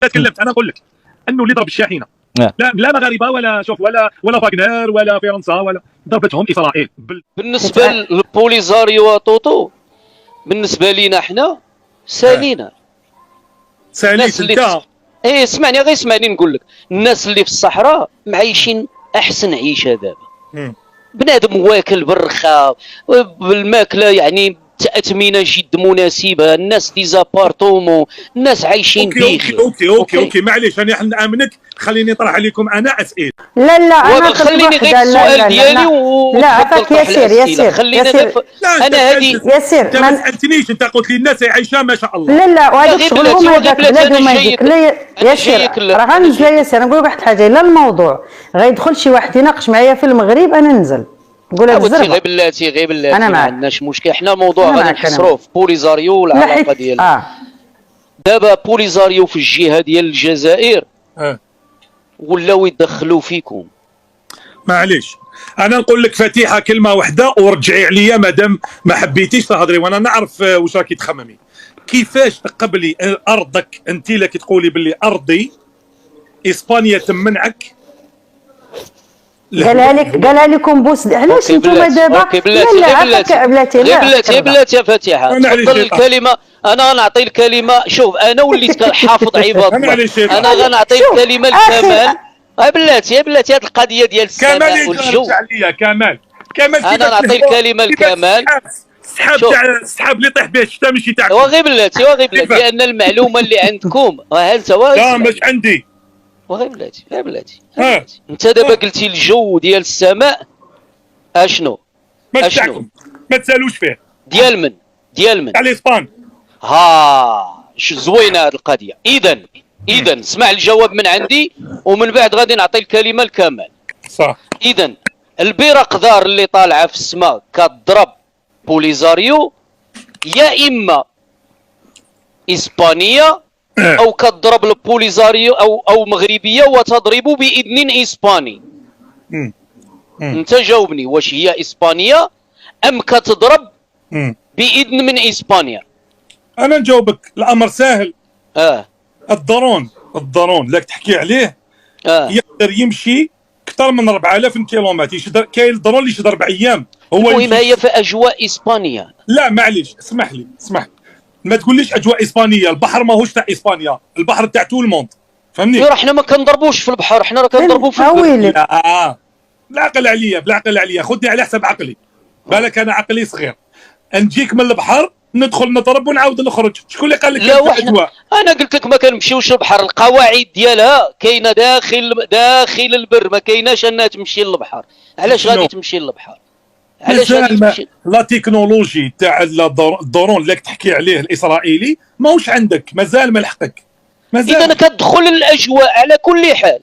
تكلمت انا اقول لك انه اللي ضرب الشاحنه لا مغاربه ولا شوف ولا فاغنر ولا فرنسا ولا ضربتهم اسرائيل. بالنسبه للبوليزاريو وطوطو بالنسبه لينا احنا سالينا ساليت انت. ايه اسمعني غير اسمعني نقول لك، الناس اللي في الصحراء معايشين احسن عيشه دابا. بنادم واكل بالرخاء بالماكله، يعني تأتمينة جد مناسبة، الناس دي زابارتومون، الناس عايشين بخير. اوكي معليش انا نامنك، خليني نطرح عليكم انا اسئله. لا انا خليني غير السؤال ديالي لا عفاك ياسير خليني غير انا هذه ياسير انت ما سالتنيش، انت قلت لي الناس عايشه ما شاء الله. لا وهذاك شغلهم هذاك بلادهم هذيك. لا ياسير راه غنزل ياسير نقول لك واحد الحاجه، لا الموضوع غيدخل شي واحد يناقش معايا في المغرب انا ننزل نقول لك الزربه. غير بلاتي ما عندناش مشكل، حنا الموضوع غادي نحصروا في بوليزاريو والعلاقه ديالنا. دابا بوليزاريو في الجهه ديال الجزائر ولاو يدخلوا فيكم. معليش انا نقول لك فتيحه كلمه واحده ورجعي عليا مادام ما حبيتيش تهضري، وانا نعرف واش راكي تخممي. كيفاش تقبلي ارضك انت اللي كتقولي باللي ارضي اسبانيا تمنعك؟ قالها لكم بوس. علاش نتوما دابا؟ لا بلاتي يا فتيحه تفضل الكلمه. انا غنعطي الكلمه. شوف انا وليت كنحافظ عباد الله، انا غنعطي الكلمه لكمال. بلاتي هذه القضيه ديال السماء والجو. كمال انا نعطي الكلمه لكمال. السحاب اللي طيح به الشتاء ماشي تاعك. وغير بلاتي لان المعلومه اللي عندكم ها انت لا مش عندي. وغير بلاتي انت دابا قلتي الجو ديال السماء اشنو؟ ما تسالوش فيه. ديال من؟ تاع الاسبان. زوينه هذه القضيه. اذا اسمع الجواب من عندي ومن بعد غادي نعطي الكلمه لكمال. صح. اذا البيرقدار اللي طالعه في السماء كضرب بوليزاريو يا اما اسبانيه او كضرب البوليزاريو او مغربيه وتضرب باذن اسباني. انت جاوبني، واش هي اسبانيه ام كتضرب باذن من اسبانيا؟ انا نجاوبك الامر سهل. الدرون اللي تحكي عليه يقدر يمشي اكثر من 4000 كيلومتر. كاين الدرون اللي يشد 4 ايام. المهم هي في اجواء اسبانيا. لا معليش اسمح لي ما تقوليش اجواء اسبانيه. البحر ماهوش تاع اسبانيا، البحر تاع تو الموند، فهمني؟ راه حنا ما كنضربوش في البحر، حنا راه كنضربوا في البر. بالعقل عليا خذني على حسب عقلي. بالك انا عقلي صغير، نجيك من البحر ندخل نضرب ونعاود نخرج. شكون اللي قال لك لا انا قلت لك ما كنمشيوش للبحر، القواعد ديالها كاينه داخل البر، ما كايناش انها تمشي للبحر. علاش غادي تمشي للبحر؟ علاش غادي تمشي؟ لا تكنولوجي تاع الدرون اللي تحكي عليه الاسرائيلي ماهوش عندك، مازال ما لحقك. اذا كتدخل الاجواء على كل حال.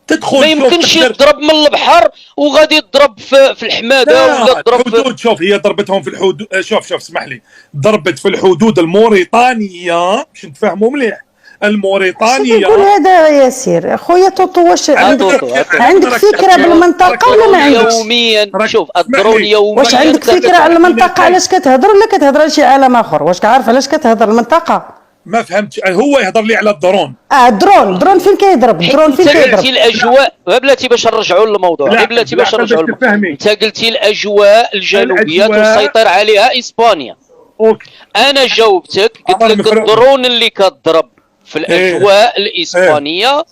تدخل ما يمكنش يضرب من البحر وغادي يضرب في الحماده ولا يضرب في الحدود. شوف هي ضربتهم في الحدود. شوف اسمح لي، ضربت في الحدود الموريطانيه باش نتفاهموا مليح. الموريطانيه. قول هذا ياسير خويا طوطو، واش عندك فكره بالمنطقه ولا ما عندكش؟ يوميا شوف الدرون يوميا. واش عندك فكره على المنطقه علاش كتهضر ولا كتهضر على شي عالم اخر؟ واش كعارف علاش كتهضر المنطقه؟ ما فهمتش. هو يهضر لي على الدرون. الدرون فين كيضرب؟ الدرون فين كيضرب؟ قلتي الاجواء بلاتي باش نرجعوا للموضوع. بلاتي باش نرجعوا انت قلتي الاجواء الجنوبيه تسيطر عليها اسبانيا. انا جاوبتك قلت لك الدرون اللي كتضرب في الاجواء الاسبانيه.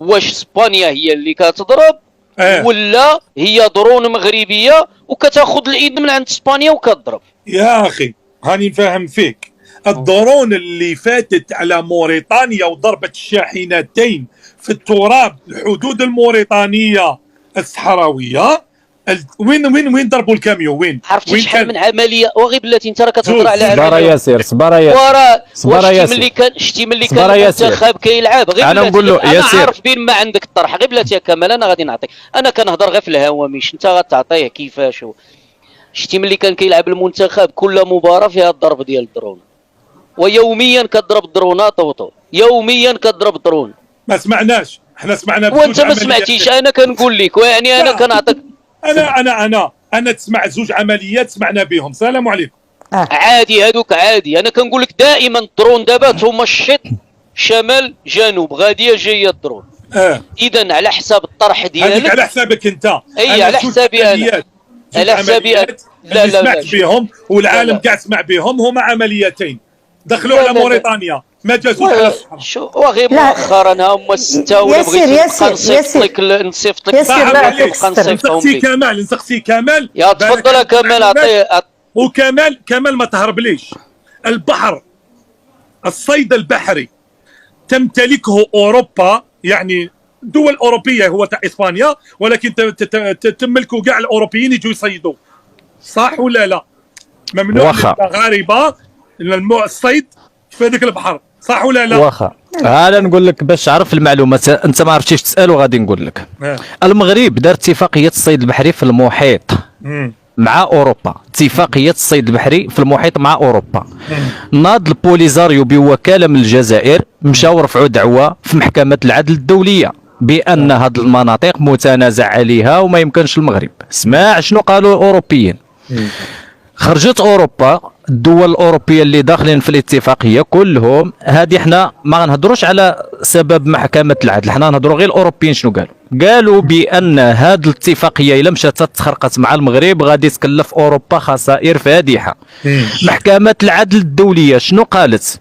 واش اسبانيا هي اللي كتضرب ولا هي درون مغربيه وكتاخذ الاذن من عند اسبانيا وكتضرب؟ يا اخي هاني نفهم فيك. الدرون اللي فاتت على موريطانيا وضربت الشاحنتين في التراب الحدود الموريطانيه الصحراويه، وين ضربوا الكاميون؟ وين شحال من عمليه؟ وغير بلاتي انت راه كتهضر على عمليه. صبر ياسير شتي ملي كان المنتخب كيلعب غير انا نقول له ياسير عارف بين ما عندك الطرح. غير بلاتي يا كمال انا غادي نعطيك، انا كنهضر غير في الهوامش، انت غتعطيه كيفاش. شتي ملي كان كيلعب المنتخب كل مباراه فيها الضرب ديال الدرون، ويوميا كضرب الدرونات طوطو، يوميا كضرب درون. ما سمعناش، احنا سمعنا وانت ما سمعتيش. انا كنقول لك يعني انا كنعطيك. انا تسمع 2 عمليات سمعنا بهم. السلام عليكم. عادي هذوك عادي. انا كنقول لك دائما الدرون دابا هما الشيط شمال جنوب غاديه جايه الدرون. اذا على حساب الطرح ديالك، على حسابك انت. اي على حسابي انا، على حسابي انا. لا سمعت بهم والعالم قاعد يسمع بهم، هما عمليتين دخلوا على موريتانيا ما جازوش على الصحراء. شو وغير مؤخرا هما السته ولا بغيتي نصيفط لك نسقسي كمال يا تفضل يا كمال. عطيه. وكمال ما تهربليش. البحر، الصيد البحري تمتلكه اوروبا، يعني دول اوروبيه، هو تاع اسبانيا، ولكن تملكه كاع الاوروبيين يجوا يصيدوا، صح ولا لا؟ ممنوع للمغاربه الصيد في هذاك البحر، صح ولا لا؟ واخا هذا نقول لك باش تعرف المعلومات، انت ما عرفتيش تسال وغادي نقول لك. المغرب دار اتفاقيه الصيد البحري في المحيط مع اوروبا، اتفاقيه الصيد البحري في المحيط مع اوروبا. ناض البوليزاريو بوكاله من الجزائر، مشاو رفعوا دعوه في محكمه العدل الدوليه بان هذه المناطق متنازع عليها وما يمكنش المغرب. اسمع شنو قالوا الاوروبيين. خرجت اوروبا، الدول الاوروبيه اللي داخلين في الاتفاقيه كلهم، هذه احنا ما غنهضروش على سبب محكمه العدل، حنا نهضروا غير الاوروبيين شنو قالوا بان هذه الاتفاقيه الا مشات تخرقت مع المغرب غادي تكلف اوروبا خسائر فادحه. محكمه العدل الدوليه شنو قالت؟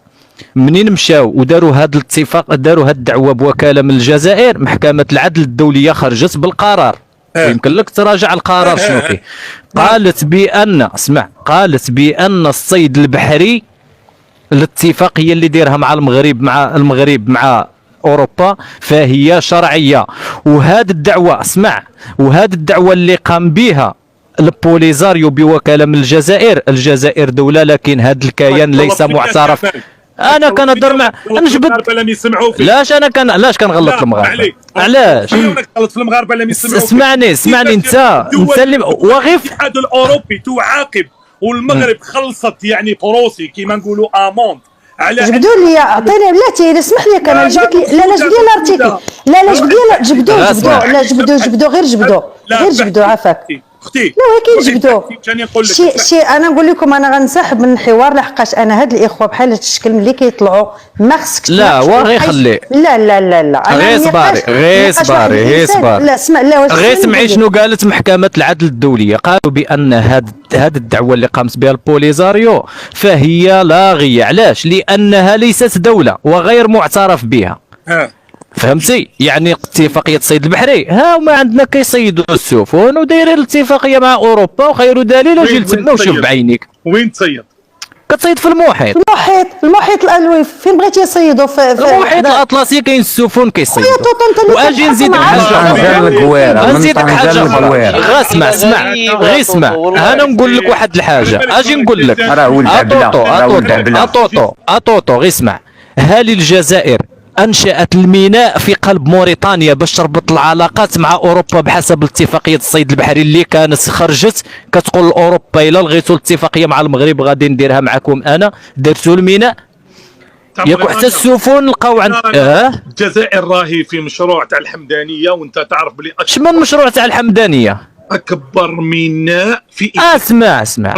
منين مشاو وداروا هذا الاتفاق، داروا هذه الدعوه بوكاله من الجزائر، محكمه العدل الدوليه خرجت بالقرار. يمكن لك تراجع القرار شنو فيه. قالت بان قالت بان الصيد البحري، الاتفاقيه اللي ديرها مع المغرب مع اوروبا فهي شرعيه. وهذه الدعوه وهذه الدعوه اللي قام بها البوليزاريو بوكاله من الجزائر دوله، لكن هذا الكيان ليس معترف. انا كنهضر مع المغاربه لم يسمعوا فيه. لاش كنغلط المغاربه؟ علاش غلط في المغاربه لم يسمعوا؟ اسمعني انت اللي واقف. الاتحاد الاوروبي تعاقب والمغرب خلصت يعني بروسي كيما نقولوا اموند على جبدوا لي، عطيني بلاتي اسمح لي كمال، جبد لي. لا جبد لي الارتيكل. لا جبدوا عافاك اختي. لا ولكن جبدوا شي انا نقول لكم انا غنسحب من الحوار لحقاش انا هاد الاخوه بحال هاد الشكل ملي كيطلعوا ما خصكش. لا وغير خليه. لا غير صباري. لا اسمع، لا واش غير سمعي شنو قالت محكمه العدل الدوليه. قالوا بان هاد الدعوه اللي قامت بها البوليزاريو فهي لاغيه. علاش؟ لانها ليست دوله وغير معترف بها. فهمتي؟ يعني اتفاقيه الصيد البحري هما عندنا كيصيدوا السفن ودايرين الاتفاقيه مع اوروبا، وخير دليل وجي تما وشوف بعينيك. وين تصيد؟ كتصيد في المحيط. المحيط الالوي فين بغيتي يصيدوا؟ في المحيط الاطلسي كاين السفن كيصيدوا. واجي نزيدك حاجه. نزيدك حاجه غير اسمع انا نقول لك واحد الحاجه. اجي نقول لك اطوطو غير اسمع. هل الجزائر أنشأت الميناء في قلب موريتانيا باش تربط العلاقات مع أوروبا بحسب اتفاقية الصيد البحري اللي كانت خرجت كتقول أوروبا إلا لغيتوا الاتفاقية مع المغرب غادي نديرها معكم أنا، درتوا الميناء ياكو حتى السفن لقاو عند الجزائر راهي في مشروع تاع الحمدانية، وانت تعرف بلي شمن المشروع تاع الحمدانية؟ اكبر ميناء في اسمع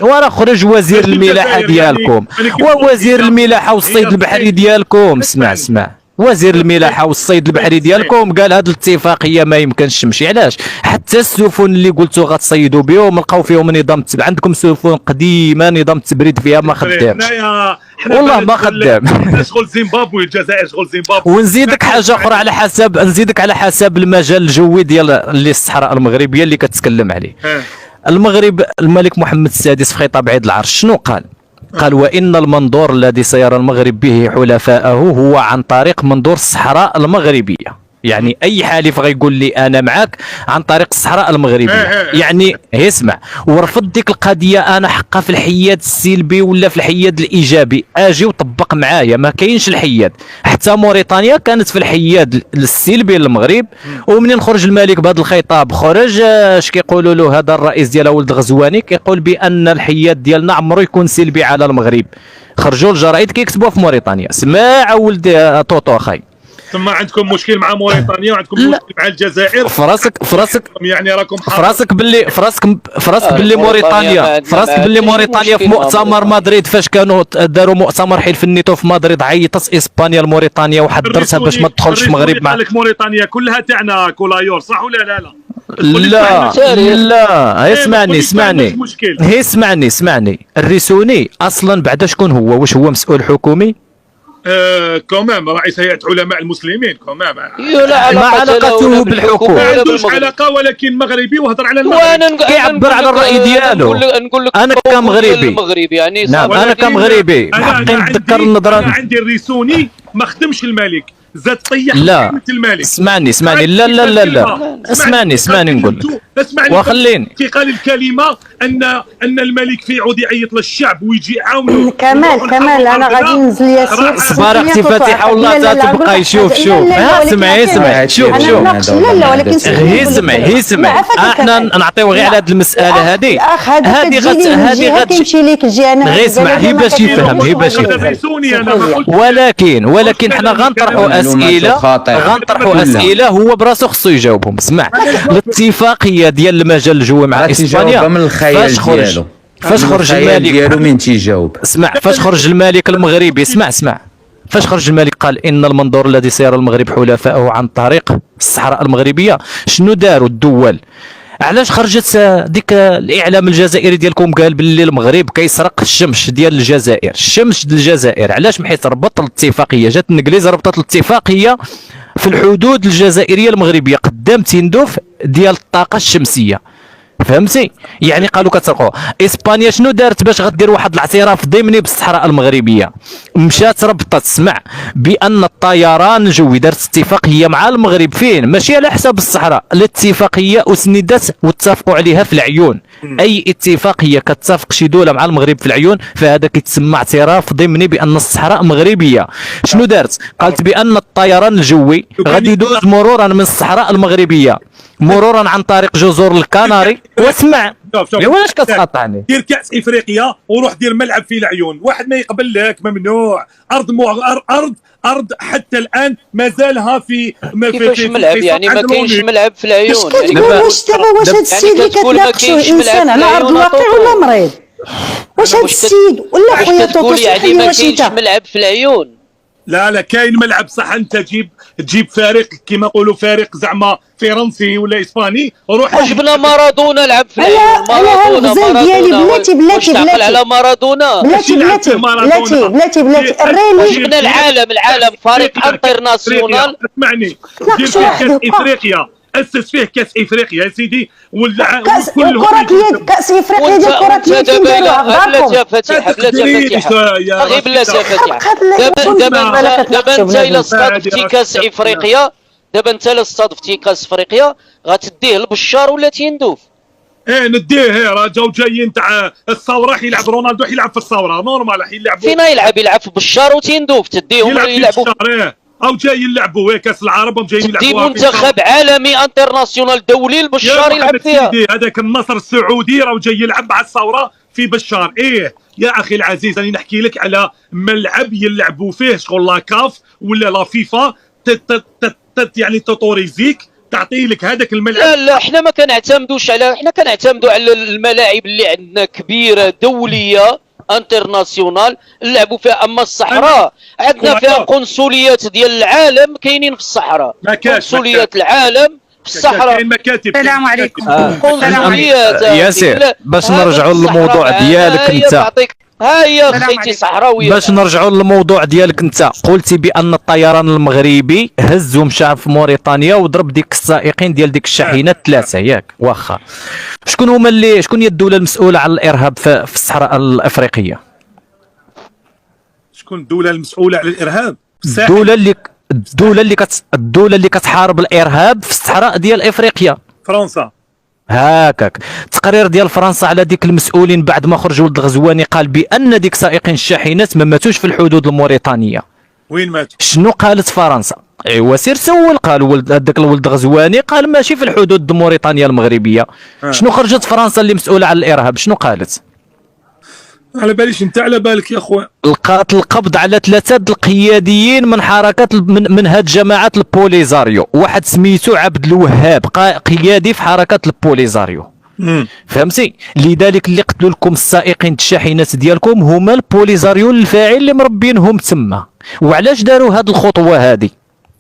راه خرج وزير الملاحه ديالكم ووزير الملاحه والصيد البحري ديالكم. اسمع وزير الملاحه والصيد البحري ديالكم قال هذه الاتفاقيه ما يمكنش تمشي. علاش؟ حتى السفن اللي قلتوا غتصيدوا بهم لقاو فيهم نظام عندكم سفن قديمه نظام التبريد فيها ما خدامش والله ما خدام. شغل زيمبابوي، الجزائر شغل زيمبابوي. ونزيدك حاجه اخرى على حسب المجال الجوي ديال اللي الصحراء المغربيه اللي كتكلم عليه. المغرب الملك محمد السادس في خطاب عيد العرش شنو قال؟ قال وإن المنظور الذي سيرى المغرب به حلفاءه هو عن طريق منظور الصحراء المغربية. يعني أي حالف غيقول لي أنا معك عن طريق الصحراء المغربية. يعني اسمع، ورفض ديك القضية أنا حقا في الحياد السلبي ولا في الحياد الإيجابي، أجي وطبق معايا ما كاينش الحياد. حتى موريتانيا كانت في الحياد السلبي للمغرب، ومنين خرج الملك بهذا الخطاب خرج اش كيقولوا له هذا الرئيس ديال ولد غزواني كيقول بأن الحياد ديالنا عمرو يكون سلبي على المغرب. خرجوا الجرائد كيكتبوها في موريتانيا. سمع ولد طوطو اخاي، ثم عندكم مشكل مع موريتانيا وعندكم مشكل مع الجزائر. فراسك يعني راكم فراسك باللي موريتانيا في مؤتمر مدريد فاش كانوا داروا مؤتمر حلف الناتو في مدريد عيطت اسبانيا لموريتانيا وحذرتها باش ما تدخلش المغرب مع موريتانيا كلها تاعنا كولايور صح ولا لا؟ لا اسمعني الريسوني اصلا بعد شكون هو؟ واش هو مسؤول حكومي؟ كومام رئيس هيئة علماء المسلمين كومام ما علاقته بالحكومة؟ ما عندوش علاقة ولكن مغربي وهضر على المغرب كيعبر على الرأي ديالو. نقول لك أنا كمغربي يعني نعم أنا كمغربي بحقي نتذكر النظرة. أنا عندي الريسوني ما خدمش الملك زاد طيح لا الملك. اسمعني لا اسمعني نقول لك وخليني كي قال الكلمة أن الملك في يعود يعيط للشعب ويجي يعاونه. كمال أنا غادي ننزل ياسين صبار اختي فاتحة والله تبقى يشوف اسمعي شوف لا ولكن هي سمعي احنا نعطيو غير على هذه المسألة هذه غادي تمشي ليك الجهة غير اسمع هي باش يفهم ولكن حنا غنطرحوا اسئله هو براسو خصو يجاوبهم. اسمع الاتفاقيه ديال المجال الجوي مع اسبانيا من الخيال ديالو فاش خرج الملك ديالو من تيجاوب. اسمع فاش خرج الملك المغربي اسمع فاش خرج الملك قال ان المنظور الذي سير المغرب حلفائه عن طريق الصحراء المغربيه. شنو داروا الدول؟ علاش خرجت ديك الاعلام الجزائري ديالكم قال باللي المغرب كيسرق الشمس ديال الجزائر؟ علاش؟ حيت ربط الاتفاقيه جات الانجليز ربطت الاتفاقيه في الحدود الجزائريه المغربيه قدام تندوف ديال الطاقه الشمسيه. فهمتي؟ يعني قالوا كتسرقوا. اسبانيا شنو دارت باش غدير واحد الاعتراف ضمني بالصحراء المغربيه؟ مشات ربطت اسمع بان الطيران الجوي دارت اتفاقيه مع المغرب فين؟ ماشي على حساب الصحراء، الاتفاقيه اسندت واتفقوا عليها في العيون. اي اتفاقيه كتفق شي دوله مع المغرب في العيون فهذا كيتسمى اعتراف ضمني بان الصحراء مغربيه. شنو دارت؟ قالت بان الطيران الجوي غادي يدوز مرورا من الصحراء المغربيه مرورا عن طريق جزر الكناري. واسمع علاش كتقاطعني؟ دير كاس افريقيا وروح دير ملعب في العيون، واحد ما يقبل لك ممنوع. ارض حتى الان مازالها في كيفاش ملعب يعني ما كاينش ملعب في العيون؟ واش كتقول واش هذا السيد اللي كتناقشوا انسان على ارض الواقع ولا مريض؟ واش هذا السيد ولا خويا توكو يعني ما كاينش ملعب في العيون؟ لا كاين ملعب صح. انت تجيب فريق كما نقولوا فريق زعما فرنسي ولا اسباني روح جبنا مارادونا لعب في العيون. مارادونا ديالي بلاتي على مارادونا بلاتي الريلي جبنا العالم فريق انترناسيونال. اسمعني دير فيه كاس افريقيا اسس فيه كاس افريقيا يا سيدي ولا كرة اليد كاس افريقيا ديال كرة اليد بلاتي يا فتيحة غير بلاتي يا فتيحة. دابا انت الا استضفتي كاس افريقيا كاس افريقيا غتديه لبشار ولا تيندوف؟ نديه راه جاو جايين تاع الثوره حيلعب رونالدو حيلعب في الثوره نورمال حيلعبوا فين يلعب في بشار وتيندوف تديهم يلعبوا او جايين يلعبوا كاس العرب هم جايين يلعبوا. دي منتخب عالمي انترناسيونال دولي البشار يلعب فيها. هذاك النصر السعودي راه جاي يلعب مع الثوره في بشار. يا اخي العزيز راني نحكي لك على ملعب يلعبوا فيه شغل لا كاف ولا لا فيفا يعني تطوريزيك تعطي لك هذاك الملعب. لا احنا ما كنعتمدوش على كنعتمدوا على الملاعب اللي عندنا كبيره دوليه انترناسيونال نلعبوا فيها. اما الصحراء عندنا فيها قنصليات ديال العالم كاينين في الصحراء، قنصليات العالم في الصحراء. السلام عليكم. قنصليات ياسر باش نرجعوا للموضوع ديالك انت. ها هي خيتي صحراويه. باش نرجعوا للموضوع ديالك انت قلتي بان الطيران المغربي هز ومشى في موريتانيا وضرب ديك السائقين ديال ديك الشاحنات 3 ياك واخا. شكون هي الدوله المسؤوله على الارهاب في الصحراء الافريقيه؟ شكون الدوله المسؤوله على الارهاب؟ الدوله اللي كتحارب الارهاب في الصحراء ديال افريقيا. فرنسا. هاكاك تقرير ديال فرنسا على ديك المسؤولين بعد ما خرج ولد الغزواني قال بان ديك سائقين الشاحنات ما ماتوش في الحدود الموريتانيه. وين ماتوا؟ شنو قالت فرنسا؟ ايوا سير سول. قال هذاك الولد الغزواني قال ماشي في الحدود موريتانيا المغربيه. شنو خرجت فرنسا اللي مسؤوله على الارهاب شنو قالت؟ على باليش انت على بالك يا اخوان. لقات القبض على 3 القياديين من حركه من هاد جماعه البوليزاريو، واحد سميتو عبد الوهاب قيادي في حركه البوليزاريو. فهمتي؟ لذلك اللي قتلوا لكم السائقين الشاحنات ديالكم هما البوليزاريو الفاعل اللي مربينهم تما. وعلاش داروا هاد الخطوه هذه؟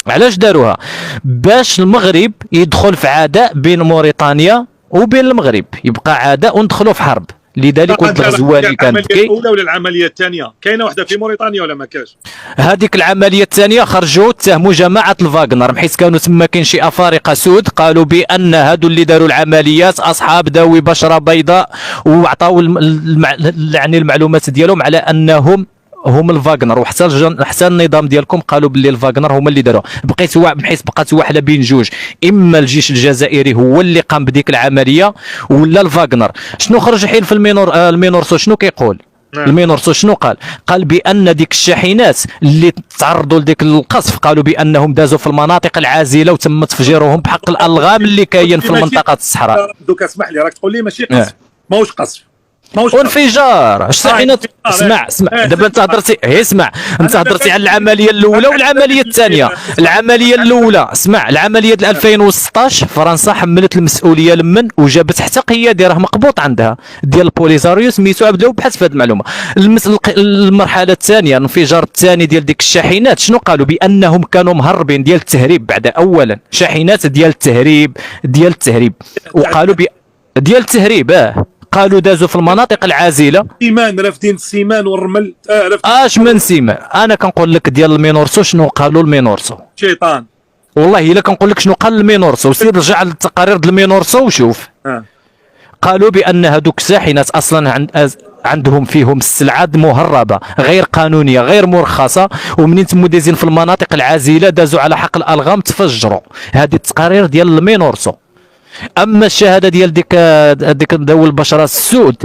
علاش داروها؟ باش المغرب يدخل في عداء بين موريتانيا وبين المغرب، يبقى عداء وندخلوا في حرب. لذلك ولد الغزواني كانت العمليه الاولى ولا العمليه الثانيه؟ كاينه واحده في موريتانيا ولا ما كاش؟ هذيك العمليه الثانيه خرجوا اتهموا جماعه الفاغنر، حيت كانوا تما كاين شي افارقه سود قالوا بان هادو اللي داروا العمليات اصحاب ذوي بشره بيضاء، وعطاو يعني المعلومات ديالهم على انهم هم الفاغنر، وحتى النظام ديالكم قالوا باللي الفاغنر هما اللي داروها. بحيث بقات واحده بين جوج، اما الجيش الجزائري هو اللي قام بديك العمليه ولا الفاغنر. شنو خرج حين في المينورسو شنو كيقول؟ المينورسو شنو قال بان ديك الشاحنات اللي تعرضوا لديك القصف قالوا بانهم دازوا في المناطق العازله وتم تفجيرهم بحق الالغام اللي كاين في المنطقه الصحراء. دوك اسمح لي، راك تقول لي ماشي قصف، ماهوش قصف، وانفجار. الشاحنات اسمع دابا انت هضرتي، اسمع انت هضرتي على العمليه الاولى والعمليه الثانيه. العمليه الاولى اسمع، العمليه 2016 فرنسا حملت المسؤوليه لمن وجابت حتى قيادي راه مقبوط عندها ديال البوليزاريو سميتو عبد الوهاب، بحث في هذه المعلومه. المرحله الثانيه الانفجار الثاني ديال ديك الشاحنات شنو قالوا؟ بانهم كانوا مهربين ديال التهريب. بعد اولا شاحنات ديال التهريب وقالوا ديال التهريب قالوا دازوا في المناطق العازله. سيمان رافدين السيمان والرمل. اش من سيمان؟ انا كنقول لك ديال المينورسو شنو قالوا المينورسو. شيطان والله الا كنقول لك شنو قال المينورسو، سير رجع للتقارير ديال المينورسو وشوف. قالوا بان هذوك الشاحنات اصلا عندهم فيهم السلعه مهربه غير قانونيه غير مرخصه، ومنين تمو دايزين في المناطق العازله دازوا على حق الالغام تفجروا. هذه التقارير ديال المينورسو. اما الشهاده ديال ديك ذوي البشره السود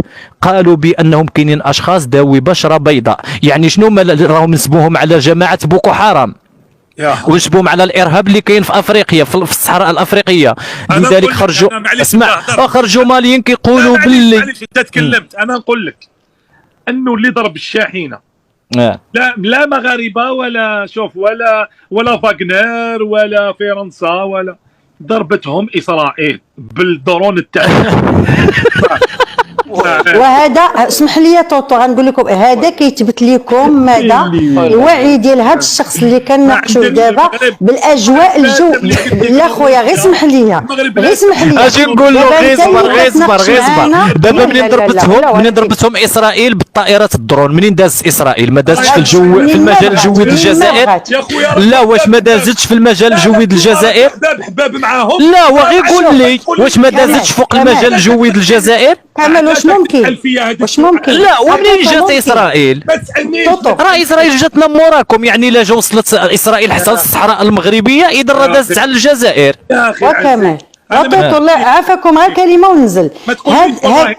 قالوا بانهم كاينين اشخاص ذوي بشره بيضاء. يعني شنو راهم نسبوهم على جماعه بوكو حرام ونسبوهم على الارهاب اللي كاين في افريقيا في الصحراء الافريقيه. لذلك خرجوا ماليين كيقولوا باللي معليش انت تكلمت. انا نقول لك انه اللي ضرب الشاحنه لا مغاربه ولا شوف ولا فاغنر ولا فرنسا ولا ضربتهم إسرائيل بالدرون التعليم. وهذا اسمح لي توتو غنقول لكم هذا كيثبت لكم ماذا الوعي ديال هذا الشخص اللي كنناقشوا دابا بالاجواء الجو. لا خويا غير اسمح لي اجي نقول له غير صبر. دابا منين ضربتهم اسرائيل بالطائرات الدرون، منين داز اسرائيل؟ ما دازتش في الجو في المجال الجوي ديال الجزائر. لا واش ما دازتش في المجال الجوي ديال الجزائر؟ حباب معاهم. لا وغير قول لي واش ما دازتش فوق المجال الجوي ديال الجزائر؟ كامل واش ممكن؟ لا ومنين جات اسرائيل؟ راه اسرائيل جاتنا موراكم، يعني الا جا وصلت اسرائيل حتى الصحراء المغربيه اذا راه دازت على الجزائر. وكمان الله عافاكم غير كلمه وننزل.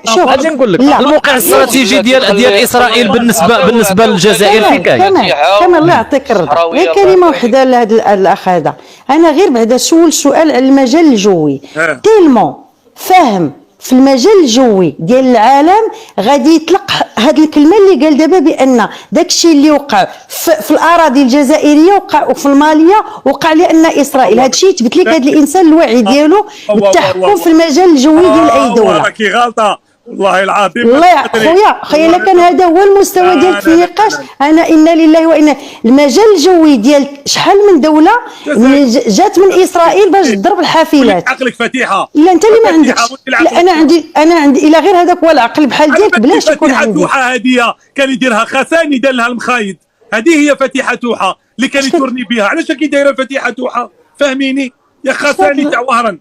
شوف غادي نقول لك الموقع الاستراتيجي ديال اسرائيل بالنسبه للجزائر في كاين. كمان الله يعطيك الرضا. غير كلمه وحده لهذا الاخ هذا. انا غير بعدا سول سؤال على المجال الجوي تيلمون فاهم في المجال الجوي ديال العالم غادي يطلق هذه الكلمه اللي قال دابا بان داكشي اللي وقع في الاراضي الجزائريه وقع وفي الماليه وقع لان اسرائيل. هذا الشيء يثبت لك هذا الانسان الوعي ديالو بالتحكم في المجال الجوي ديال اي دوله. راكي غلطه والله العظيم. والله خويا الا كان هذا هو المستوى ديالك في النقاش انا انا لله وانا. المجال الجوي ديال شحال من دوله جات من اسرائيل باش تضرب الحافلات. عقلك فتيحه. لا انت اللي ما عندكش. لا انا عندي الى غير هذاك هو العقل بحال ديالك بلاش يكون عندي. فتيحه هاديه كان يديرها خساني دار لها المخايد. هذه هي فتيحه توحه اللي كان يتورني بها. علاش كي دايره فتيحه توحه؟ فهميني يا خساني تاع وهران.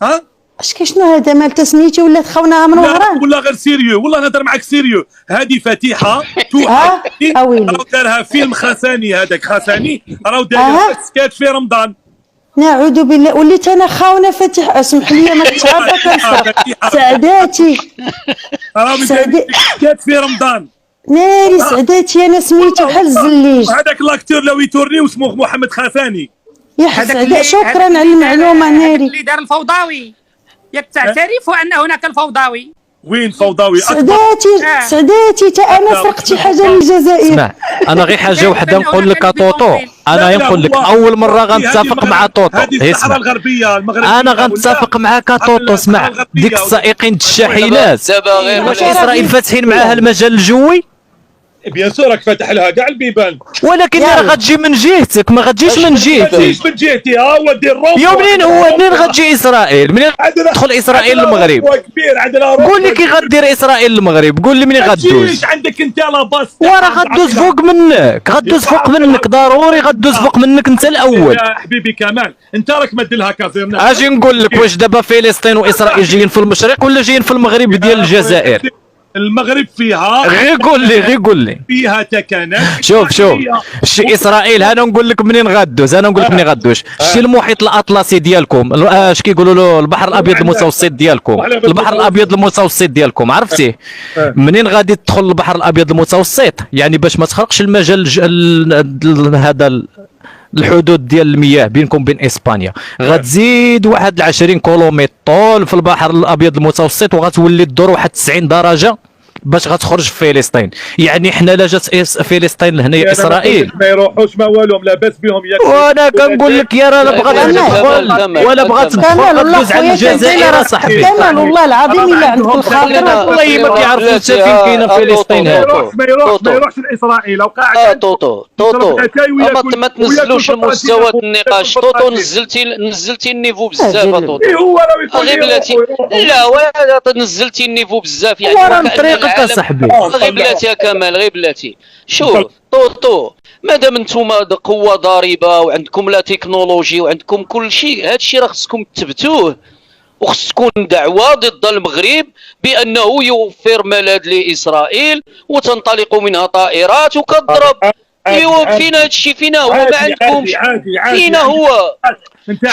ها اش شنو هذا مال تسميتي ولا تخوناها من وهران ولا غير سيريو؟ والله نهضر معاك سيريو. هذه فتيحه توحه راهو دارها فيلم خساني. هذاك خساني راهو دارها سكات في رمضان. نعوذ بالله وليت انا خاونه فتح. اسمح لي ما تشعرك سعداتي سكات في رمضان. ناري سعداتي انا سميتو بحال الزليج. هذاك لاكتور لو يتورني واسمه محمد خساني. يا سعداء شكرا على المعلومه. ناري اللي دار الفوضاوي ياك تعترف ان هناك الفوضاوي وين فوضوي سعداتي تا انا سرقت شي حاجه من الجزائر. اسمع انا غير حاجه وحده نقول لك طوطو، انا نقول لك اول مره غنتفق مع طوطو. اسمع انا غنتفق معاك طوطو. اسمع ديك السائقين الشاحنات اسرائيل فاتحين معاها المجال الجوي، بيان سور راك فاتح لها كاع البيبان، ولكن راه غتجي من جهتك ما غتجيش من جهتي. ما تجيش من جهتي. ها هو دير روح يوم منين غتجي اسرائيل؟ منين تدخل اسرائيل للمغرب؟ قول لي كي غدير اسرائيل للمغرب؟ قول لي منين غدوز؟ عندك انت لاباس وراه غدوز فوق منك، غدوز فوق منك، ضروري غدوز فوق منك انت الاول. يا حبيبي كمال انت راك مد لها كازيرنا. اجي نقول لك واش دابا فلسطين واسرائيل جايين في المشرق ولا جايين في المغرب ديال الجزائر؟ المغرب فيها غير قول لي فيها تكانات. شوف شتي اسرائيل انا نقول لك منين غدوز، انا نقول لك منين غدوش. شتي المحيط الاطلسي ديالكم اش كيقولوا له البحر الابيض المتوسط ديالكم، البحر الابيض المتوسط ديالكم عرفتي منين غادي تدخل البحر الابيض المتوسط؟ يعني باش ما تخرقش المجال هذا الحدود ديال المياه بينكم وبين اسبانيا، غتزيد واحد 20 كيلومتر طول في البحر الابيض المتوسط وغتولي تدور واحد 90 درجه باش غتخرج في فلسطين. يعني حنا لا جات فلسطين لهنايا اسرائيل ما يروحوش ما والو لاباس بهم. وانا كنقول لك يا راه بغات تدخل ولا بغات تدخل غدوز على الجزائر اصاحبي. كمال والله العظيم الا عندك الخاطر والله ما كيعرفوا حتى فين كاينه فلسطين. ما يروحش لاسرائيل او قاعد طوطو ما تنزلوش المستوى النقاش. طوطو نزلتي النيفو بزاف طوطو. غير بلاتي لا ولا نزلتي النيفو بزاف يعني صاحبي. غير بلاتي يا كمال غير بلاتي. شوف طوطو مادام نتوما قوه ضاربه وعندكم لا تكنولوجي وعندكم كل شيء، هذا الشيء راه خصكم تثبتوه وخص تكون دعوه ضد المغرب بانه يوفر ملاذ لاسرائيل وتنطلق منها طائرات وكضرب. ايوا فينا هذا الشيء؟ فينا هو؟ ما عندكمش. فينا هو؟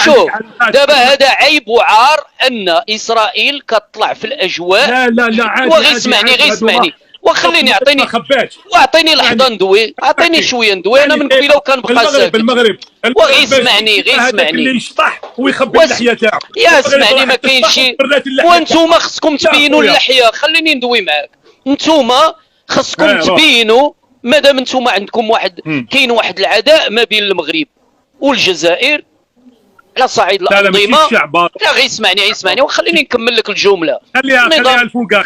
شوف دابا هذا عيب وعار ان اسرائيل كتطلع في الاجواء. لا عادي. وغير اسمعني وخليني اعطيني لحظه ندوي، اعطيني شويه ندوي. انا من قبيله وكنبقى ساكت. بالمغرب وغير اسمعني اللي يشطح ويخبي اللحيه تاعو. يا اسمعني ما كاينش شي. وانتوما خصكم تبينوا اللحيه. خليني ندوي معاك. انتوما خصكم تبينوا مادام انتوما عندكم كاين واحد العداء ما بين المغرب والجزائر على صعيد الانظمه. لا غير اسمعني وخليني نكمل لك الجمله. خليها الفوقه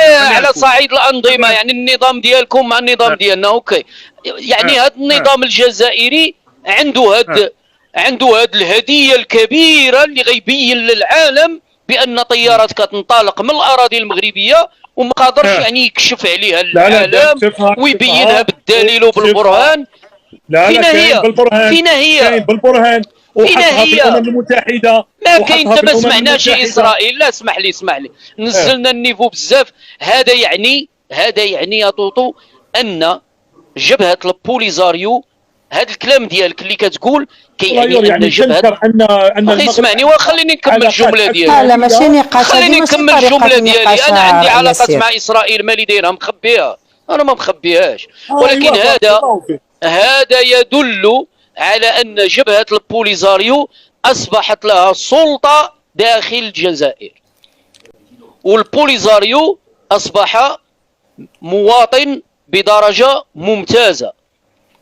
على صعيد الانظمه يعني النظام ديالكم مع النظام ديالنا. اوكي يعني هذا النظام الجزائري عنده هاد الهديه الكبيره اللي غيبين للعالم بان طيارات كتنطلق من الاراضي المغربيه وما قادرش يعني يكشف عليها العالم ويبينها بالدليل وبالبرهان. فينا هي كاين بالبرهان وحطها في الامم المتحده. ما كاين. انت ما سمعناش اسرائيل. لا اسمح لي نزلنا النيفو بزاف. هذا يعني يا طوطو ان جبهه البوليزاريو هذا الكلام ديالك اللي كتقول كيعني ان جبهه ان اسمعني وخليني نكمل الجمله ديالي. لا ماشي نقاش. خليني نكمل الجمله ديالي. انا عندي علاقات مع اسرائيل مالي دايرها مخبيها. انا ما مخبيهاش. ولكن هذا يدل على ان جبهه البوليزاريو اصبحت لها سلطه داخل الجزائر، والبوليزاريو اصبح مواطن بدرجه ممتازه،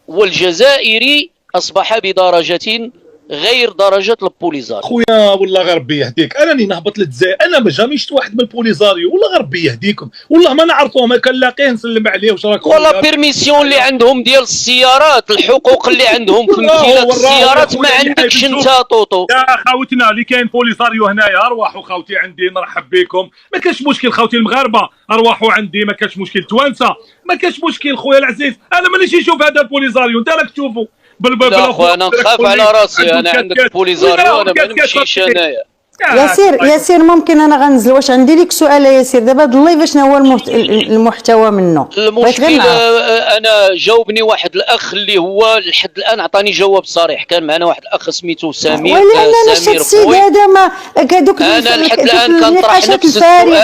والجزائري اصبح بدرجه غير درجه البوليزاريو. خويا والله غير ربي يهديك. انني نهبط للجزائر انا ما جامي شفت واحد من البوليزاريو. والله غير ربي يهديكم. والله ما نعرفوه ما كنلاقيه نسلم عليه. واش راكم والله بيرميسيون اللي عندهم ديال السيارات، الحقوق اللي عندهم في امتلاك السيارات ما عندكش انت طوطو. يا خاوتنا اللي كاين بوليزاريو هنايا ارواحوا خاوتي عندي نرحب بكم. ما كاش مشكل خوتي المغاربه ارواحوا عندي ما كاش مشكل. توانسه ما كاش مشكل. خويا العزيز انا مانيش نشوف هذا البوليزاريو. انت راك تشوفه لا اخويا انا نخاف على راسي. انا عندك بوليزاريو انا ما نمشيش انايا. ياسير ممكن انا غنزل. واش عندي لك سؤال يا ياسير دابا هذا اللايف شنو هو المحتوى منه؟ المشكل انا جاوبني واحد الاخ اللي هو لحد الان عطاني جواب صريح. كان معنا واحد الاخ سميتو سمير خوي. هذا ما هذوك انا لحد الان كنطرح نفس السؤال.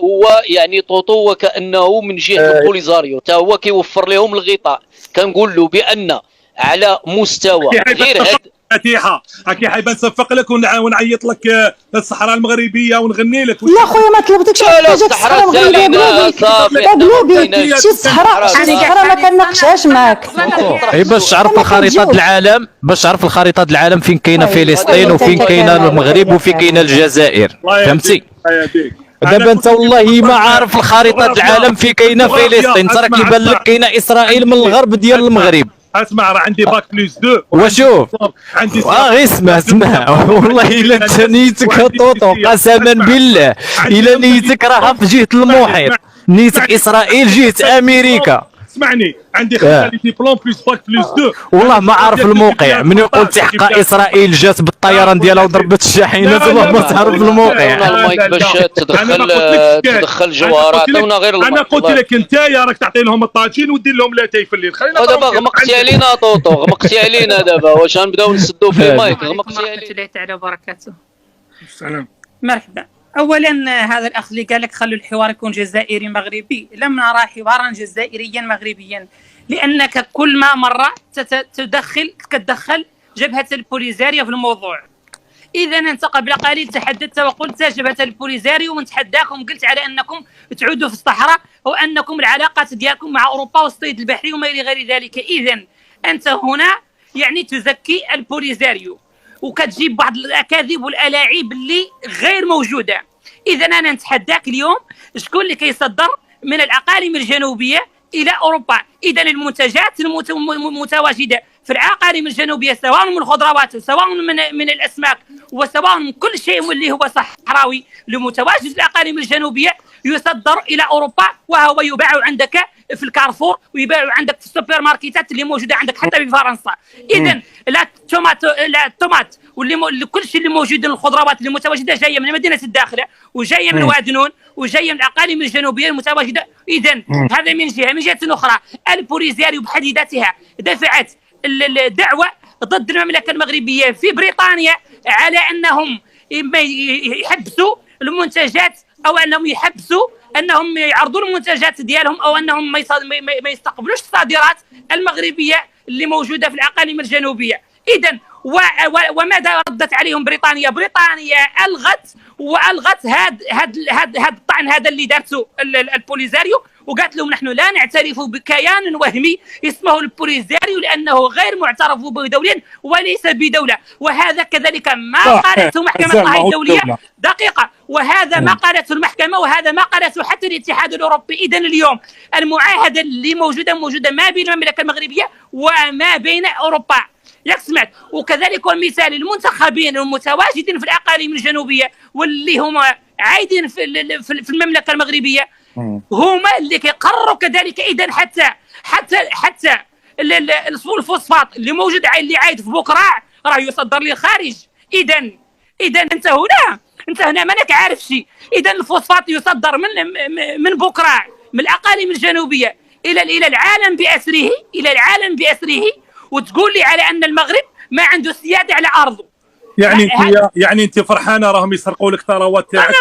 هو يعني طوطو وكانه من جهه البوليزاريو حتى هو كيوفر لهم الغطاء. كنقول له بان على مستوى فتيحه هكي حيبان نصفق لك ونعيط لك للصحراء المغربيه ونغني لك. لا خويا ما طلبتكش حاجه الصحراء المغربيه بلادي شي الصحراء ما كنناقشهاش معاك. باش تعرف الخريطه العالم، باش تعرف الخريطه العالم فين كاينه فلسطين وفين كاينه المغرب وفين كاينه الجزائر، فهمتي؟ دابا انت والله ما عارف الخريطه العالم فين كاينه فلسطين، انت راك يبان لك كاينه اسرائيل من الغرب ديال المغرب. اسمع راه عندي باك بلس 2 وشوف عندي غير اسمع والله الا انت نيتك هطوطو قسما بالله الا نيتك راها في جهه المحيط، نيتك اسرائيل جهه امريكا. اسمعني عندي خالي ديبلوم بلس باك بلس 2 والله ما عارف الموقع من يقول تحقق اسرائيل جات بالطيران ديالها وضربت الشاحنات والله ما تعرف الموقع. المايك باش تدخل جوهرات عطيونا غير المايك. انا قلت لك انت يا راك تعطي لهم الطاجين ودير لهم لاتاي في الليل. خلينا دابا غمقتي علينا طوطو، غمقتي علينا دابا. واش غنبداو نسدوا في المايك؟ غمقتي علينا. ورحمة الله تعالى وبركاته. السلام. مرحبا. اولا هذا الاخ اللي قال لك خلوا الحوار يكون جزائري مغربي، لم نرى حوارا جزائريا مغربيا، لانك كل ما مره تدخل جبهه البوليزاريو في الموضوع. اذا انت قبل قليل تحدثت وقلت جبهه البوليزاريو، ونتحداكم قلت على انكم تعودوا في الصحراء وانكم العلاقات ديالكم مع اوروبا والصيد البحري وما الى غير ذلك. اذا انت هنا يعني تزكي البوليزاريو وكتجيب بعض الاكاذيب والالاعيب اللي غير موجوده. اذا انا نتحداك اليوم شكون اللي كيصدر من الاقاليم الجنوبيه الى اوروبا. اذا المنتجات المتواجده في الاقاليم الجنوبيه سواء من الخضروات سواء من الاسماك وسواء من كل شيء اللي هو صحراوي المتواجد في الاقاليم الجنوبيه يصدر الى اوروبا، وهو يباع عندك في الكارفور ويباع عندك في السوبر ماركتات اللي موجوده عندك حتى في فرنسا. اذا لا الطومات واللي كل شيء اللي موجود من الخضروات اللي متواجده جايه من مدينه الداخله وجايه من وادنون وجايه من الاقاليم الجنوبيه المتواجده. اذا هذا من جهه. من جهه اخرى البوليزاريو بحد ذاتها دفعت الدعوه ضد المملكه المغربيه في بريطانيا على انهم يحبسوا المنتجات او انهم يحبسوا انهم يعرضوا المنتجات ديالهم او انهم ما يستقبلوش الصادرات المغربيه اللي موجوده في الاقاليم الجنوبيه. اذا وماذا ردت عليهم بريطانيا؟ بريطانيا والغت هذا الطعن هذا اللي دارته البوليزاريو، وقالت لهم نحن لا نعترف بكيان وهمي اسمه البوليزاريو لانه غير معترف بدوليا وليس بدوله. وهذا كذلك ما قالته محكمه القضاء الدوليه. دقيقه. وهذا ما قالته المحكمه وهذا ما قالته حتى الاتحاد الاوروبي. اذا اليوم المعاهده اللي موجوده ما بين المملكه المغربيه وما بين اوروبا. ياك سمعت؟ وكذلك مثال المنتخبين المتواجدين في الاقاليم الجنوبيه واللي هما عايدين في المملكه المغربيه هما اللي كيقرروا كذلك. اذا حتى الفوسفات اللي موجود اللي عايد في بوكراع راه يصدر للخارج. اذا انت هنا مانك عارف شيء. اذا الفوسفات يصدر من بوكراع من الاقاليم الجنوبيه الى العالم باسره وتقول لي على ان المغرب ما عنده سياده على ارضه. يعني انت فرحانه راهم يسرقوا لك ثروات تاعك؟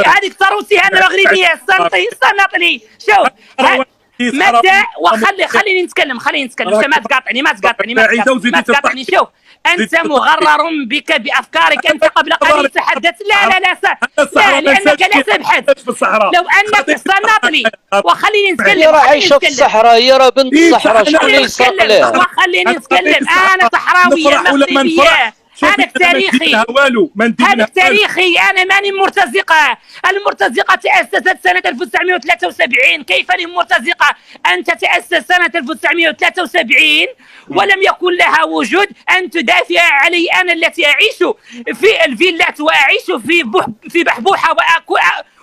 هذيك ثروتي انا مغربيه. صنط لي شوف متى خليني نتكلم. انت ما تقاطعني. شوف انت مغرر بك بافكارك. انت قبل قليل تحدثت لا لانك لا تبحث. لو انك صنط لي وخليني نتكلم. هي راه عايشه في الصحراء، هي راه بنت الصحراء، شكون اللي يسرق لها؟ وخليني نتكلم. انا صحراويه مغربيه. هذا تاريخي. انا ماني مرتزقه. المرتزقه تاسست سنه 1973. كيف مرتزقه؟ انت تاسست سنه 1973 ولم يكن لها وجود ان تدافع علي انا التي اعيش في الفيلات واعيش في بحبوحه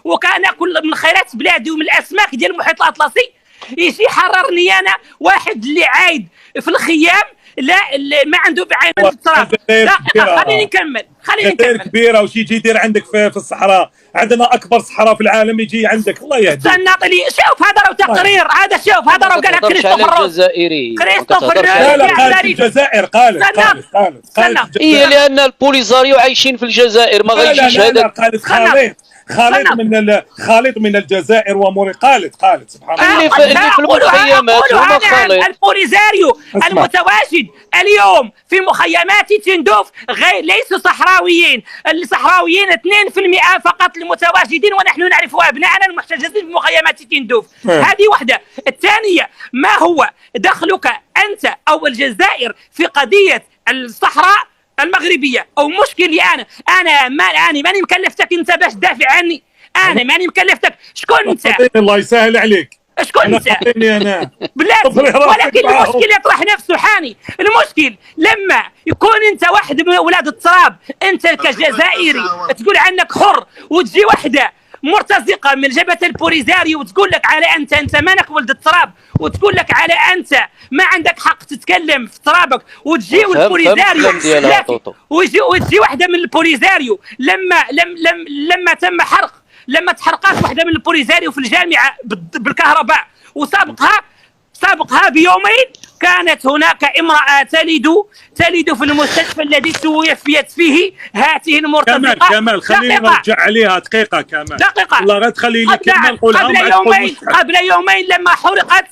وكان اكل من خيرات بلادي ومن الاسماك ديال المحيط الاطلسي. يجي يحررني انا واحد اللي عايد في الخيام لا ما عنده بعين التراب. خليني نكمل. كبيره وشي يجي يدير عندك في الصحراء. عندنا اكبر صحراء في العالم يجي عندك. الله يهديك. صنط لي. شوف هذا راه تقرير. هذا شوف هذا راه قالها كريستوفر روز. لا قالت الجزائر. قالت هي لان البوليزاريو عايشين في الجزائر ما غيجيش هذا. قالت خالد من الجزائر وموري خالد سبحان الله. اللي في المخيمات هما خالد. البوليزاريو المتواجد اليوم في مخيمات تندوف ليسوا صحراويين، الصحراويين 2% فقط المتواجدين، ونحن نعرف أبناءنا المحتجزين في مخيمات تندوف. هذه واحدة. الثانية، ما هو دخلك أنت أو الجزائر في قضية الصحراء المغربية أو مشكلي أنا ماني مكلفتك أنت باش تدافع عني، أنا ماني مكلفتك. شكون أنت؟ الله يسهل عليك. شكون انت؟ انا بلاتي، ولكن المشكل يطرح نفسه حاني. المشكل لما يكون انت واحد من اولاد التراب، انت كجزائري تقول عنك حر، وتجي وحده مرتزقه من جبهه البوليزاريو وتقول لك على انت مانك ولد التراب، وتقول لك على انت ما عندك حق تتكلم في ترابك، وتجي البوليزاريو وتجي وحده من البوليزاريو لما تم حرق، لما تحرقات واحدة من البوليزاريو في الجامعة بالكهرباء، سابقها بيومين كانت هناك امرأة تلد في المستشفى الذي توفيت فيه هذه المرتزقة. كمال خلينا نرجع عليها دقيقة. كمال دقيقة. الله غير تخلي لي كلمة نقولها. قبل يومين لما حرقت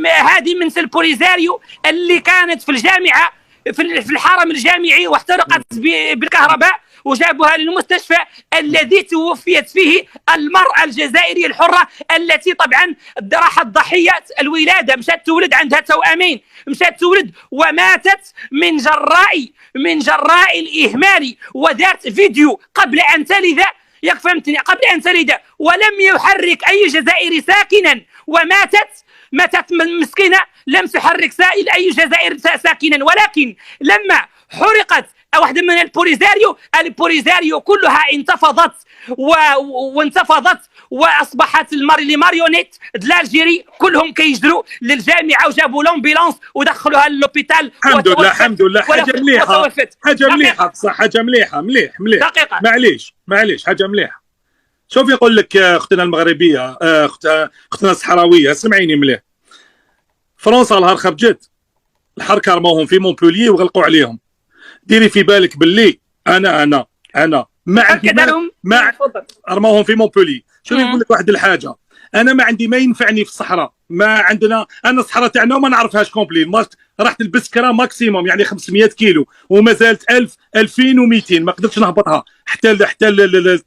هذه من البوليزاريو اللي كانت في الجامعة في الحرم الجامعي، واحترقت بالكهرباء، وجابوها للمستشفى الذي توفيت فيه المرأة الجزائرية الحرة التي طبعا راحت ضحية الولادة، مشات تولد عندها توأمين، مشات تولد وماتت من جراء الإهمال، ودارت فيديو قبل أن تلد، فهمتني، قبل أن تلد، ولم يحرك أي جزائري ساكنا، ماتت مسكينة، لم تحرك أي جزائري ساكنا. ولكن لما حرقت واحدة من البوليزاريو كلها انتفضت وانتفضت، واصبحت الماريونيت الجيري كلهم كيجروا للجامعه، وجابوا لومبيلانس ودخلوها للوبيتال. الحمد لله حاجه مليحه بصح، حاجه مليحه مليح. دقيقه معليش حاجه مليحه. شوف يقول لك اختنا المغربيه، اختنا الصحراويه، سمعيني مليح. فرنسا نهار خرجت الحركه رموهم في مونبوليي وغلقوا عليهم. ديري في بالك باللي انا ما عندي ما رموهم في مونبولي. شنو نقول لك واحد الحاجه، انا ما عندي ما ينفعني في الصحراء، ما عندنا، انا الصحراء تاعنا وما نعرفهاش كومبلي. رحت البسكره ماكسيموم يعني 500 كيلو، وما زالت 1000 2200 ما قدرتش نهبطها حتى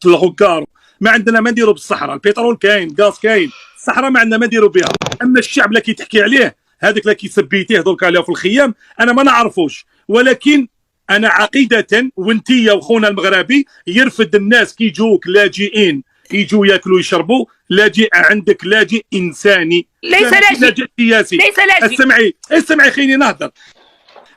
الغوكار. ما عندنا ما نديروا بالصحراء، البترول كاين، غاز كاين، الصحراء ما عندنا ما نديروا بها. اما الشعب اللي كي تحكي عليه هذاك اللي كيسبيتيه درك عليه في الخيام، انا ما نعرفوش. ولكن انا عقيده وانتيا وخونا المغربي يرفد الناس كي يجوك لاجئين يجوا ياكلوا يشربوا، لاجئ عندك لاجئ انساني، ليس لاجئ سياسي. اسمعي خليني نهضر.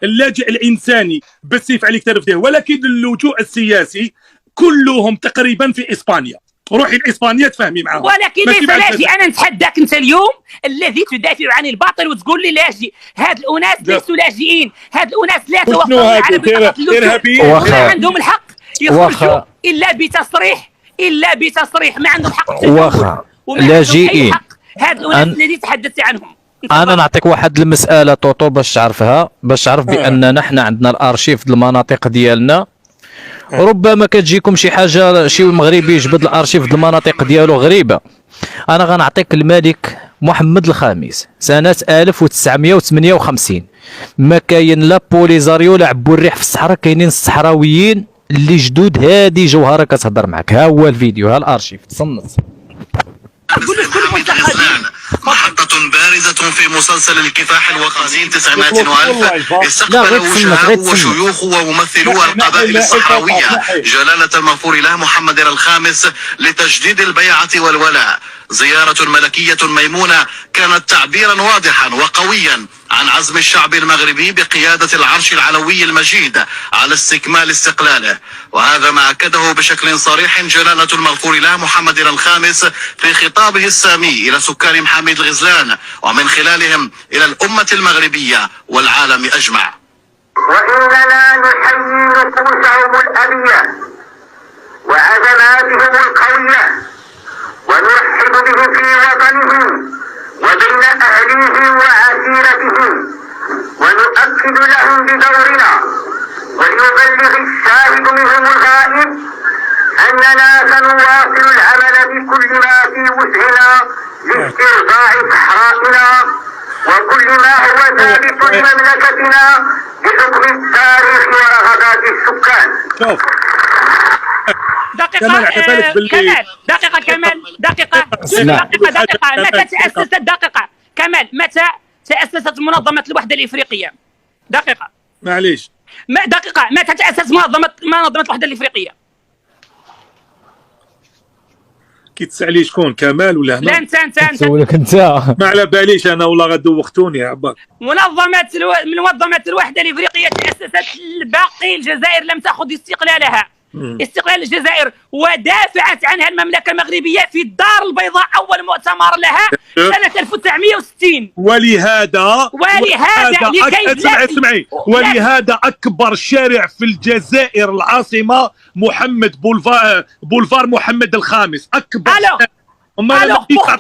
اللاجئ الانساني بالسيف عليك ترفده، ولكن اللجوء السياسي كلهم تقريبا في اسبانيا. روحي لاسبانيا تفهمي معاهم. ولكن ليس لاجئ. انا نتحداك انت اليوم الذي تدافع عن الباطل وتقول لي لاجئ. هاد الاناس ليسوا لاجئين، هاد الاناس لا توقعوا على بطاقه اللجوء، ما عندهم الحق يخرجوا الا بتصريح، ما عندهم حق لاجئين. هاد الاناس الذي تحدثت عنهم. انا نعطيك واحد المساله طوطو باش تعرفها، باش تعرف بان نحن عندنا الارشيف المناطق ديالنا. ربما كتجيكم شي حاجه، شي مغربي يجبد الارشيف المناطق ديالو غريبه. انا غنعطيك الملك محمد الخامس سنه 1958، ما كاين لا بوليزاريو لا عبو الريح في الصحراء، كاينين الصحراويين اللي جدود. هادي جوهره كتهضر معك، ها هو الفيديو، ها الارشيف تصنت. محطة بارزة في مسلسل الكفاح الوطني 900 وألف استقبل وجهاء وشيوخ وممثلو القبائل الصحراوية جلالة المغفور له محمد الخامس لتجديد البيعة والولاء. زيارة ملكية ميمونة كانت تعبيرا واضحا وقويا عن عزم الشعب المغربي بقيادة العرش العلوي المجيد على استكمال استقلاله، وهذا ما أكده بشكل صريح جلالة المغفور له محمد الخامس في خطابه السامي إلى سكان محاميد الغزلان، ومن خلالهم إلى الأمة المغربية والعالم أجمع. وإننا نحيي نفوسهم الأبية وعزماتهم القوية، ونرحب بهم في وطنهم وبين أهليهم وعشيرتهم، ونؤكد لهم بدورنا وليبلغ الشاهد منهم الغائب أننا سنواصل العمل بكل ما في وسعنا لاسترجاع صحرائنا وكل ما هو ثابت لمملكتنا بحكم التاريخ ورغبات السكان. دقيقة كمال دقيقة متى تأسست كمال متى تأسست منظمة الوحدة الإفريقية؟ دقيقة معليش دقيقة متى تأسست منظمة الوحدة الإفريقية؟ كي تسألي شكون كمال ولا لا انت نسولك انت. ما على باليش انا والله غدوختوني يا عباك. منظمة الوحدة الإفريقية تأسست باقي الجزائر لم تأخذ استقلالها. استقلال الجزائر ودافعت عنها المملكة المغربية في الدار البيضاء أول مؤتمر لها سنة 1960. ولهذا اسمعي ولهذا أكبر شارع في الجزائر العاصمة محمد بولفار محمد الخامس أكبر. Alors pourquoi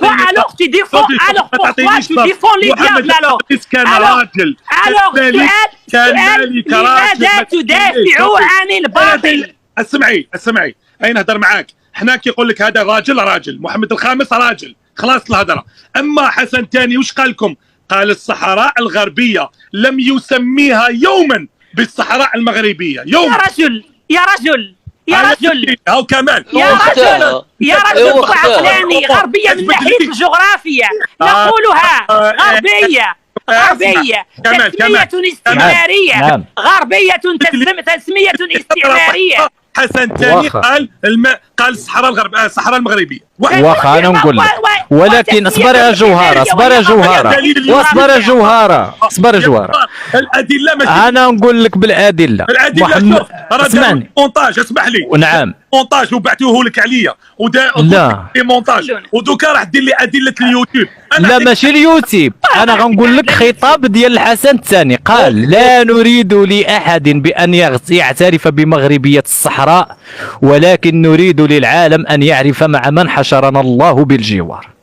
tu défends les diables alors كان راجل. سؤال لماذا تدافع عن الباطل؟ اسمعي اين نهضر معاك. حنا كيقول لك هذا راجل محمد الخامس راجل خلاص الهضره. اما حسن الثاني واش قال لكم؟ قال الصحراء الغربيه لم يسميها يوما بالصحراء المغربيه يوم. يا رجل هاو كمان يا رجل عقلاني غربيه من ناحيه الجغرافيا نقولها غربيه تسمية استعمارية غربية تسمية استعمارية. حسن الثاني قال الصحراء المغربية. واخا انا نقول لك ولكن اصبر يا جوهره الادله ماشي. انا نقول لك بالادله. اسمعني مونتاج اسمح لي. نعم مونتاج وبعتوه لك عليا لا مونتاج ودوكا راح دير لي ادله اليوتيوب. لا ماشي اليوتيوب. انا غنقول لك خطاب ديال الحسن الثاني قال لا نريد لاحد بان يعترف بمغربيه الصحراء ولكن نريد للعالم ان يعرف مع من حشرنا الله بالجوار.